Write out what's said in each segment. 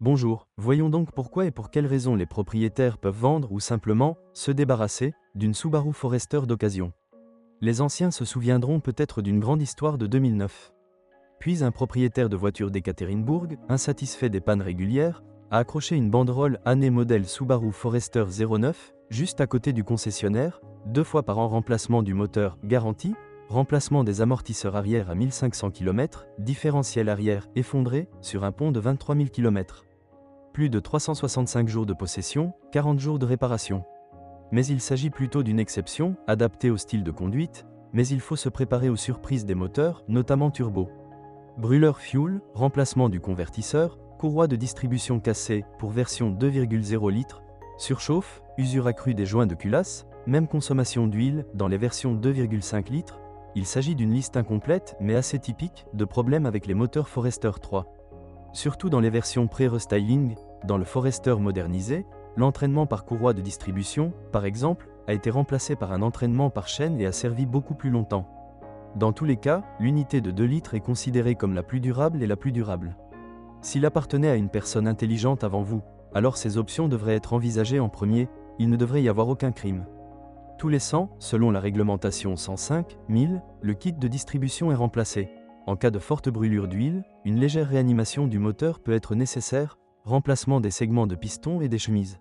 Bonjour, voyons donc pourquoi et pour quelles raisons les propriétaires peuvent vendre ou simplement se débarrasser d'une Subaru Forester d'occasion. Les anciens se souviendront peut-être d'une grande histoire de 2009. Puis un propriétaire de voiture d'Ekaterinbourg, insatisfait des pannes régulières, a accroché une banderole année modèle Subaru Forester 09, juste à côté du concessionnaire, 2 fois par an remplacement du moteur garanti, remplacement des amortisseurs arrière à 1500 km, différentiel arrière effondré sur un pont de 23 000 km. Plus de 365 jours de possession, 40 jours de réparation. Mais il s'agit plutôt d'une exception, adaptée au style de conduite, mais il faut se préparer aux surprises des moteurs, notamment turbo. Brûleur fuel, remplacement du convertisseur, courroie de distribution cassée pour version 2,0 litres, surchauffe, usure accrue des joints de culasse, même consommation d'huile dans les versions 2,5 litres. Il s'agit d'une liste incomplète mais assez typique de problèmes avec les moteurs Forester 3. Surtout dans les versions pré-restyling, dans le Forester modernisé, l'entraînement par courroie de distribution, par exemple, a été remplacé par un entraînement par chaîne et a servi beaucoup plus longtemps. Dans tous les cas, l'unité de 2 litres est considérée comme la plus durable et la plus durable. S'il appartenait à une personne intelligente avant vous, alors ces options devraient être envisagées en premier, il ne devrait y avoir aucun crime. Tous les 100, selon la réglementation 105-1000, le kit de distribution est remplacé. En cas de forte brûlure d'huile, une légère réanimation du moteur peut être nécessaire, remplacement des segments de piston et des chemises.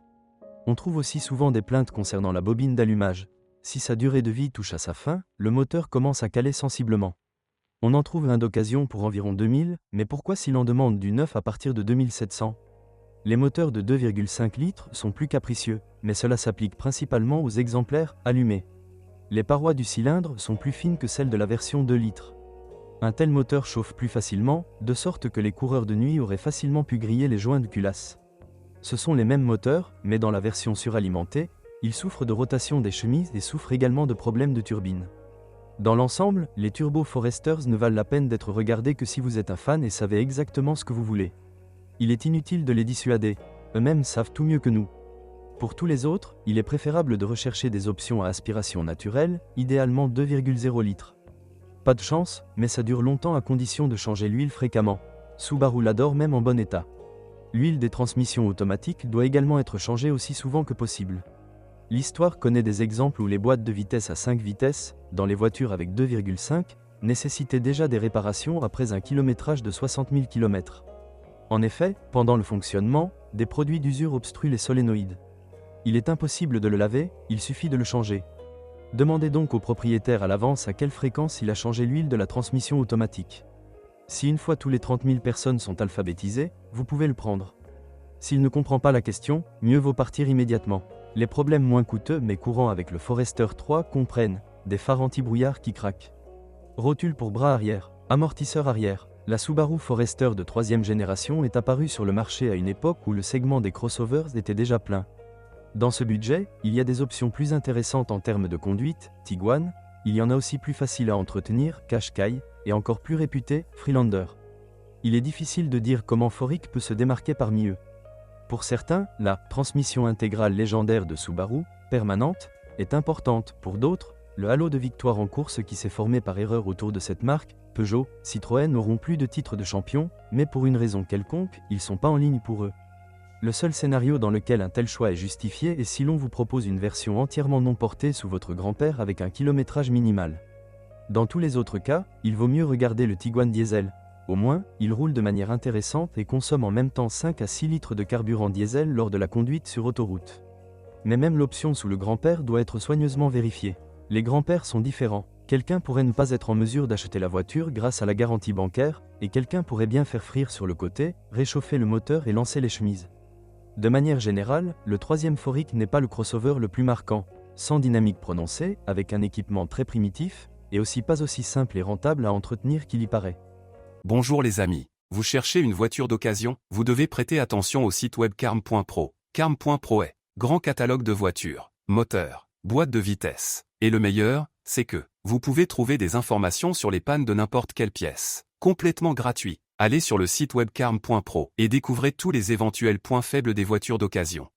On trouve aussi souvent des plaintes concernant la bobine d'allumage. Si sa durée de vie touche à sa fin, le moteur commence à caler sensiblement. On en trouve un d'occasion pour environ 2000, mais pourquoi s'il en demande du neuf à partir de 2700 ? Les moteurs de 2,5 litres sont plus capricieux, mais cela s'applique principalement aux exemplaires allumés. Les parois du cylindre sont plus fines que celles de la version 2 litres. Un tel moteur chauffe plus facilement, de sorte que les coureurs de nuit auraient facilement pu griller les joints de culasse. Ce sont les mêmes moteurs, mais dans la version suralimentée, ils souffrent de rotation des chemises et souffrent également de problèmes de turbine. Dans l'ensemble, les Turbo Foresters ne valent la peine d'être regardés que si vous êtes un fan et savez exactement ce que vous voulez. Il est inutile de les dissuader, eux-mêmes savent tout mieux que nous. Pour tous les autres, il est préférable de rechercher des options à aspiration naturelle, idéalement 2,0 litres. Pas de chance, mais ça dure longtemps à condition de changer l'huile fréquemment. Subaru l'adore même en bon état. L'huile des transmissions automatiques doit également être changée aussi souvent que possible. L'histoire connaît des exemples où les boîtes de vitesse à 5 vitesses, dans les voitures avec 2,5, nécessitaient déjà des réparations après un kilométrage de 60 000 km. En effet, pendant le fonctionnement, des produits d'usure obstruent les solénoïdes. Il est impossible de le laver, il suffit de le changer. Demandez donc au propriétaire à l'avance à quelle fréquence il a changé l'huile de la transmission automatique. Si une fois tous les 30 000 personnes sont alphabétisées, vous pouvez le prendre. S'il ne comprend pas la question, mieux vaut partir immédiatement. Les problèmes moins coûteux mais courants avec le Forester 3 comprennent des phares anti-brouillard qui craquent, rotule pour bras arrière, amortisseur arrière. La Subaru Forester de 3e génération est apparue sur le marché à une époque où le segment des crossovers était déjà plein. Dans ce budget, il y a des options plus intéressantes en termes de conduite, Tiguan, il y en a aussi plus faciles à entretenir, Qashqai, et encore plus réputées, Freelander. Il est difficile de dire comment Foric peut se démarquer parmi eux. Pour certains, la transmission intégrale légendaire de Subaru, permanente, est importante. Pour d'autres, le halo de victoire en course qui s'est formé par erreur autour de cette marque, Peugeot, Citroën n'auront plus de titre de champion, mais pour une raison quelconque, ils sont pas en ligne pour eux. Le seul scénario dans lequel un tel choix est justifié est si l'on vous propose une version entièrement non portée sous votre grand-père avec un kilométrage minimal. Dans tous les autres cas, il vaut mieux regarder le Tiguan diesel. Au moins, il roule de manière intéressante et consomme en même temps 5 à 6 litres de carburant diesel lors de la conduite sur autoroute. Mais même l'option sous le grand-père doit être soigneusement vérifiée. Les grands-pères sont différents. Quelqu'un pourrait ne pas être en mesure d'acheter la voiture grâce à la garantie bancaire, et quelqu'un pourrait bien faire frire sur le côté, réchauffer le moteur et lancer les chemises. De manière générale, le 3e Foric n'est pas le crossover le plus marquant, sans dynamique prononcée, avec un équipement très primitif, et aussi pas aussi simple et rentable à entretenir qu'il y paraît. Bonjour les amis, vous cherchez une voiture d'occasion, vous devez prêter attention au site web carm.pro. Carm.pro est grand catalogue de voitures, moteurs, boîtes de vitesse. Et le meilleur, c'est que vous pouvez trouver des informations sur les pannes de n'importe quelle pièce, complètement gratuit. Allez sur le site web carm.pro et découvrez tous les éventuels points faibles des voitures d'occasion.